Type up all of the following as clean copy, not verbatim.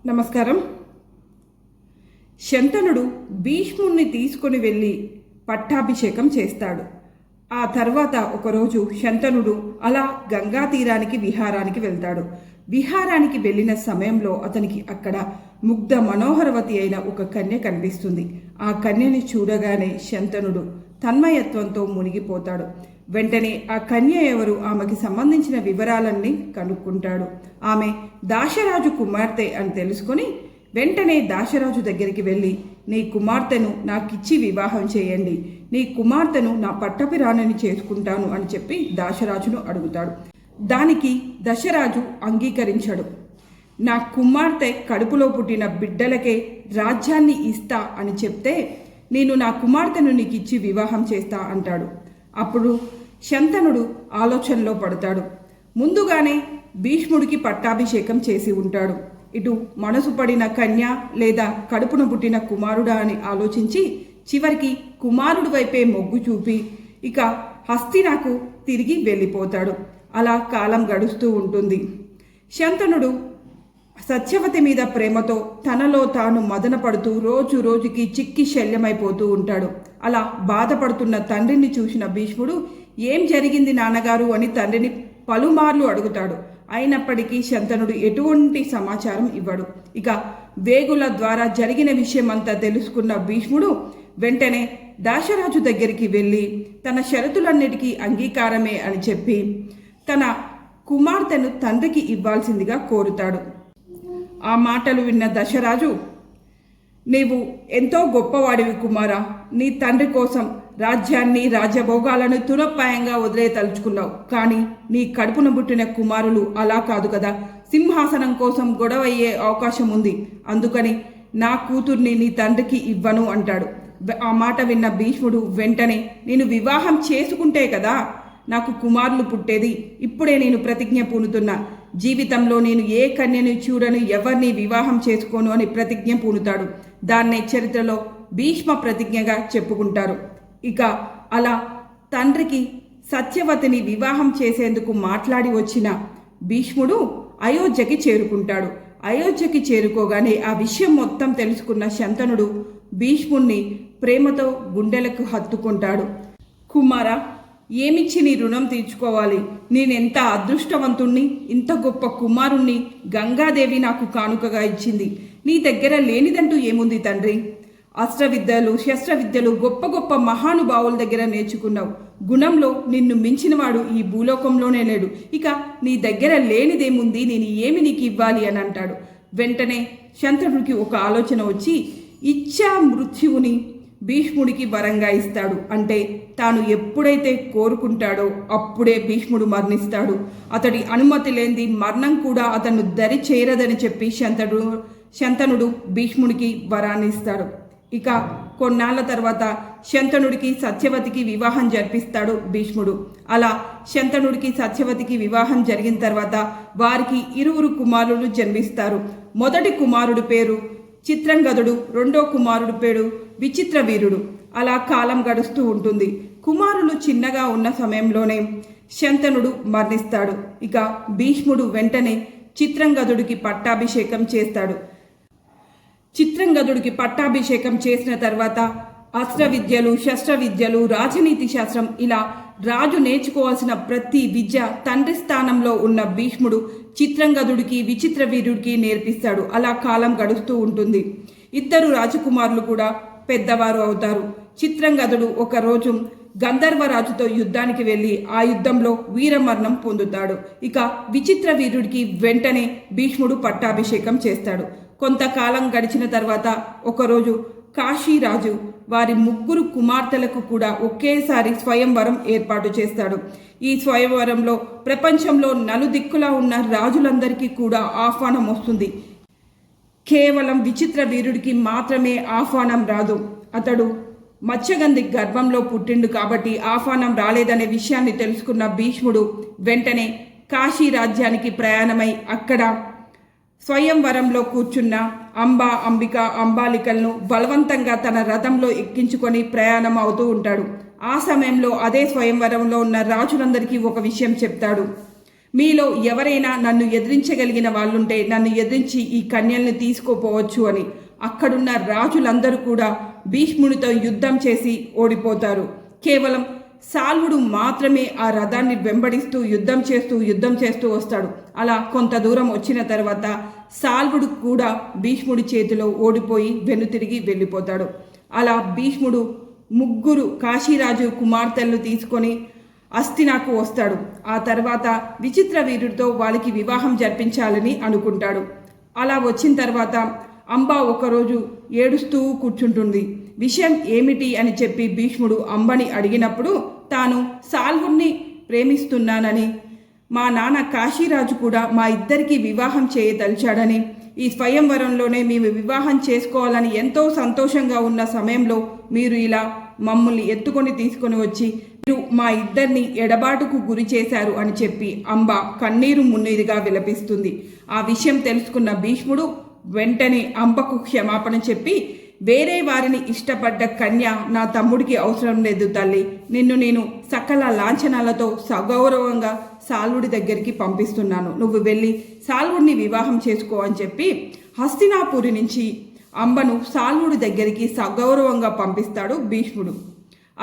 నమస్కారం. శంతనుడు భీష్ముణ్ణి తీసుకుని వెళ్ళి పట్టాభిషేకం చేస్తాడు. ఆ తర్వాత ఒకరోజు శంతనుడు అలా గంగా తీరానికి విహారానికి వెళ్తాడు. విహారానికి వెళ్ళిన సమయంలో అతనికి అక్కడ ముగ్ధ మనోహరవతి అయిన ఒక కన్య కనిపిస్తుంది. ఆ కన్యని చూడగానే శంతనుడు తన్మయత్వంతో మునిగిపోతాడు. వెంటనే ఆ కన్య ఎవరు, ఆమెకి సంబంధించిన వివరాలన్నీ కనుక్కుంటాడు. ఆమె దాశరాజు కుమార్తె అని తెలుసుకొని వెంటనే దాశరాజు దగ్గరికి వెళ్ళి, నీ కుమార్తెను నాకిచ్చి వివాహం చేయండి, నీ కుమార్తెను నా పట్టపిరాణిని చేసుకుంటాను అని చెప్పి దాశరాజును అడుగుతాడు. దానికి దశరాజు అంగీకరించాడు. నా కుమార్తె కడుపులో పుట్టిన బిడ్డలకే రాజ్యాన్ని ఇస్తా అని చెప్తే నేను నా కుమార్తెను నీకు ఇచ్చి వివాహం చేస్తా అంటాడు. అప్పుడు శంతనుడు ఆలోచనలో పడతాడు. ముందుగానే భీష్ముడికి పట్టాభిషేకం చేసి ఉంటాడు. ఇటు మనసు పడిన కన్య లేదా కడుపున పుట్టిన కుమారుడా అని ఆలోచించి చివరికి కుమారుడి వైపే మొగ్గు చూపి ఇక హస్తినాకు తిరిగి వెళ్ళిపోతాడు. అలా కాలం గడుస్తూ ఉంటుంది. శంతనుడు సత్యవతి మీద ప్రేమతో తనలో తాను మదన పడుతూ రోజు రోజుకి చిక్కి శల్యమైపోతూ ఉంటాడు. అలా బాధపడుతున్న తండ్రిని చూసిన భీష్ముడు, ఏం జరిగింది నాన్నగారు అని తండ్రిని పలుమార్లు అడుగుతాడు. అయినప్పటికీ శంతనుడు ఎటువంటి సమాచారం ఇవ్వడు. ఇక వేగుల ద్వారా జరిగిన విషయమంతా తెలుసుకున్న భీష్ముడు వెంటనే దాశరాజు దగ్గరికి వెళ్ళి తన షరతులన్నిటికీ అంగీకారమే అని చెప్పి తన కుమార్తెను తండ్రికి ఇవ్వాల్సిందిగా కోరుతాడు. ఆ మాటలు విన్న దశరాజు, నీవు ఎంతో గొప్పవాడివి కుమారా, నీ తండ్రి కోసం రాజ్యాన్ని రాజ్యభోగాలను తునప్పాయంగా వదిలే తలుచుకున్నావు. కానీ నీ కడుపున పుట్టిన కుమారులు అలా కాదు కదా, సింహాసనం కోసం గొడవయ్యే అవకాశం ఉంది. అందుకని నా కూతుర్ని నీ తండ్రికి ఇవ్వను అంటాడు. ఆ మాట విన్న భీష్ముడు వెంటనే, నేను వివాహం చేసుకుంటే కదా నాకు కుమారులు పుట్టేది, ఇప్పుడే నేను ప్రతిజ్ఞ పూనుతున్నా, జీవితంలో నేను ఏ కన్యను చూడను, ఎవరిని వివాహం చేసుకోను అని ప్రతిజ్ఞ పూనుతాడు. దాన్నే చరిత్రలో భీష్మ ప్రతిజ్ఞగా చెప్పుకుంటారు. ఇక అలా తండ్రికి సత్యవతిని వివాహం చేసేందుకు మాట్లాడి వచ్చిన భీష్ముడు అయోధ్యకి చేరుకుంటాడు. అయోధ్యకి చేరుకోగానే ఆ విషయం మొత్తం తెలుసుకున్న శంతనుడు భీష్ముణ్ణి ప్రేమతో గుండెలకు హత్తుకుంటాడు. కుమారా, ఏమిచ్చి నీ రుణం తీర్చుకోవాలి? నేనెంత అదృష్టవంతుణ్ణి, ఇంత గొప్ప కుమారుణ్ణి గంగాదేవి నాకు కానుకగా ఇచ్చింది. నీ దగ్గర లేనిదంటూ ఏముంది తండ్రి? అస్త్రవిద్యలు, శస్త్రవిద్యలు గొప్ప గొప్ప మహానుభావుల దగ్గర నేర్చుకున్నావు. గుణంలో నిన్ను మించినవాడు ఈ భూలోకంలోనే లేడు. ఇక నీ దగ్గర లేనిదేముంది, నేను ఏమి నీకు ఇవ్వాలి అని అంటాడు. వెంటనే శంతనుడికి ఒక ఆలోచన వచ్చి ఇచ్చా మృత్యువుని భీష్ముడికి వరంగా ఇస్తాడు. అంటే తాను ఎప్పుడైతే కోరుకుంటాడో అప్పుడే భీష్ముడు మరణిస్తాడు. అతడి అనుమతి లేనిది మరణం కూడా అతను దరి చేరదని చెప్పి శంతనుడు భీష్ముడికి వరాన్ని ఇస్తాడు. ఇక కొన్నాళ్ల తర్వాత శంతనుడికి సత్యవతికి వివాహం జరిపిస్తాడు భీష్ముడు. అలా శంతనుడికి సత్యవతికి వివాహం జరిగిన తర్వాత వారికి 2 కుమారులు జన్మిస్తారు. మొదటి కుమారుడి పేరు చిత్రంగదుడు, రెండో కుమారుడి పేరు విచిత్రవీరుడు. అలా కాలం గడుస్తూ ఉంటుంది. కుమారులు చిన్నగా ఉన్న సమయంలోనే శంతనుడు మరణిస్తాడు. ఇక భీష్ముడు వెంటనే చిత్రంగదుడికి పట్టాభిషేకం చేస్తాడు. చిత్రంగదుడికి పట్టాభిషేకం చేసిన తర్వాత అస్త్ర విద్యలు, శస్త్ర విద్యలు, రాజనీతి శాస్త్రం ఇలా రాజు నేర్చుకోవాల్సిన ప్రతి విద్య తండ్రి స్థానంలో ఉన్న భీష్ముడు చిత్రంగదుడికి, విచిత్రవీరుడికి నేర్పిస్తాడు. అలా కాలం గడుస్తూ ఉంటుంది. 2 రాజకుమారులు కూడా పెద్దవారు అవుతారు. చిత్రంగదుడు ఒకరోజు గంధర్వరాజుతో యుద్ధానికి వెళ్ళి ఆ యుద్ధంలో వీరమరణం పొందుతాడు. ఇక విచిత్రవీరుడికి వెంటనే భీష్ముడు పట్టాభిషేకం చేస్తాడు. కొంతకాలం గడిచిన తర్వాత ఒకరోజు కాశీరాజు వారి 3 కుమార్తెలకు కూడా ఒకేసారి స్వయంవరం ఏర్పాటు చేస్తాడు. ఈ స్వయంవరంలో ప్రపంచంలో నలుదిక్కులా ఉన్న రాజులందరికీ కూడా ఆహ్వానం వస్తుంది. కేవలం విచిత్రవీరుడికి మాత్రమే ఆహ్వానం రాదు. అతడు మత్స్యగంధి గర్భంలో పుట్టిండు కాబట్టి ఆహ్వానం రాలేదనే విషయాన్ని తెలుసుకున్న భీష్ముడు వెంటనే కాశీ రాజ్యానికి ప్రయాణమై అక్కడ స్వయంవరంలో కూర్చున్న అంబిక, అంబాలికలను బలవంతంగా తన రథంలో ఎక్కించుకొని ప్రయాణం అవుతూ ఉంటాడు. ఆ సమయంలో అదే స్వయంవరంలో ఉన్న రాజులందరికీ ఒక విషయం చెప్తాడు. మీలో ఎవరైనా నన్ను ఎదిరించగలిగిన వాళ్ళుంటే నన్ను ఎదిరించి ఈ కన్యల్ని తీసుకోపోవచ్చు అని. అక్కడున్న రాజులందరూ కూడా భీష్ముడితో యుద్ధం చేసి ఓడిపోతారు. కేవలం సాల్వుడు మాత్రమే ఆ రథాన్ని వెంబడిస్తూ యుద్ధం చేస్తూ వస్తాడు. అలా కొంత దూరం వచ్చిన తర్వాత సాల్వుడు కూడా భీష్ముడి చేతిలో ఓడిపోయి వెనుతిరిగి వెళ్ళిపోతాడు. అలా భీష్ముడు 3 కాశీరాజు కుమార్తెలను తీసుకొని అస్తినాకు వస్తాడు. ఆ తర్వాత విచిత్ర వీరుడితో వాళ్ళకి వివాహం జరిపించాలని అనుకుంటాడు. అలా వచ్చిన తర్వాత అంబ ఒకరోజు ఏడుస్తూ కూర్చుంటుంది. విషయం ఏమిటి అని చెప్పి భీష్ముడు అంబని అడిగినప్పుడు తాను సాల్వుణ్ణి ప్రేమిస్తున్నానని, మా నాన్న కాశీరాజు కూడా మా ఇద్దరికి వివాహం చేయదలిచాడని, ఈ స్వయంవరంలోనే మేము వివాహం చేసుకోవాలని ఎంతో సంతోషంగా ఉన్న సమయంలో మీరు ఇలా మమ్మల్ని ఎత్తుకొని తీసుకొని వచ్చి మీరు మా ఇద్దరిని ఎడబాటుకు గురి చేశారు అని చెప్పి అంబ కన్నీరు మున్నీరుగా విలపిస్తుంది. ఆ విషయం తెలుసుకున్న భీష్ముడు వెంటనే అంబకు క్షమాపణ చెప్పి, వేరే వారిని ఇష్టపడ్డ కన్య నా తమ్ముడికి అవసరం లేదు తల్లి, నిన్ను నేను సకల లాంఛనాలతో సగౌరవంగా సాల్వుడి దగ్గరికి పంపిస్తున్నాను, నువ్వు వెళ్ళి సాల్వుడిని వివాహం చేసుకో అని చెప్పి హస్తినాపురి నుంచి అంబను సాల్వుడి దగ్గరికి సగౌరవంగా పంపిస్తాడు భీష్ముడు.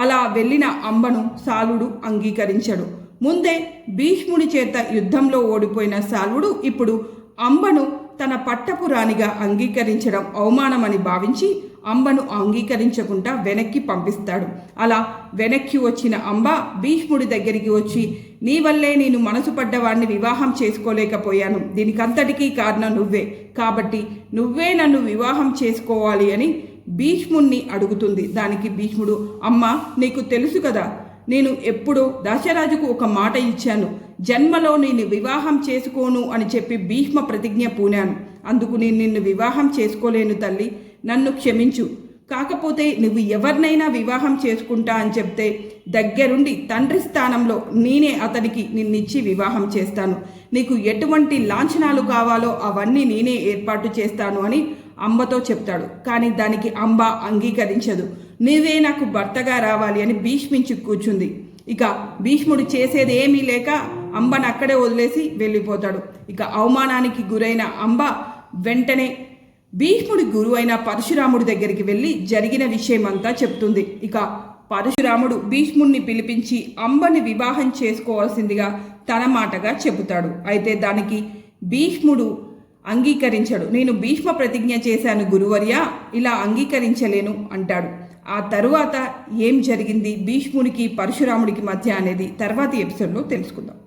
అలా వెళ్ళిన అంబను సాల్వుడు అంగీకరించాడు. ముందే భీష్ముడి చేత యుద్ధంలో ఓడిపోయిన సాల్వుడు ఇప్పుడు అంబను తన పట్టపు రాణిగా అంగీకరించడం అవమానమని భావించి అంబను అంగీకరించకుండా వెనక్కి పంపిస్తాడు. అలా వెనక్కి వచ్చిన అంబ భీష్ముడి దగ్గరికి వచ్చి, నీ వల్లే నేను మనసు పడ్డవాడిని వివాహం చేసుకోలేకపోయాను, దీనికంతటికీ కారణం నువ్వే, కాబట్టి నువ్వే నన్ను వివాహం చేసుకోవాలి అని భీష్ముణ్ణి అడుగుతుంది. దానికి భీష్ముడు, అమ్మ నీకు తెలుసు కదా, నేను ఎప్పుడో దశరాజుకు ఒక మాట ఇచ్చాను, జన్మలో నేను వివాహం చేసుకోను అని చెప్పి భీష్మ ప్రతిజ్ఞ పూనాను, అందుకు నేను నిన్ను వివాహం చేసుకోలేను తల్లి, నన్ను క్షమించు. కాకపోతే నువ్వు ఎవరినైనా వివాహం చేసుకుంటా అని చెప్తే దగ్గరుండి తండ్రి స్థానంలో నేనే అతనికి నిన్నిచ్చి వివాహం చేస్తాను, నీకు ఎటువంటి లాంఛనాలు కావాలో అవన్నీ నేనే ఏర్పాటు చేస్తాను అని అంబతో చెప్తాడు. కానీ దానికి అంబ అంగీకరించదు. నీవే నాకు భర్తగా రావాలి అని భీష్మించి కూర్చుంది. ఇక భీష్ముడు చేసేది ఏమీ లేక అంబను అక్కడే వదిలేసి వెళ్ళిపోతాడు. ఇక అవమానానికి గురైన అంబ వెంటనే భీష్ముడి గురువు అయిన పరశురాముడి దగ్గరికి వెళ్ళి జరిగిన విషయమంతా చెప్తుంది. ఇక పరశురాముడు భీష్ముడిని పిలిపించి అంబని వివాహం చేసుకోవాల్సిందిగా తన మాటగా చెబుతాడు. అయితే దానికి భీష్ముడు అంగీకరించడు. నేను భీష్మ ప్రతిజ్ఞ చేశాను గురువర్య, ఇలా అంగీకరించలేను అంటాడు. ఆ తరువాత ఏం జరిగింది భీష్ముడికి పరశురాముడికి మధ్య అనేది తర్వాతి ఎపిసోడ్లో తెలుసుకుందాం.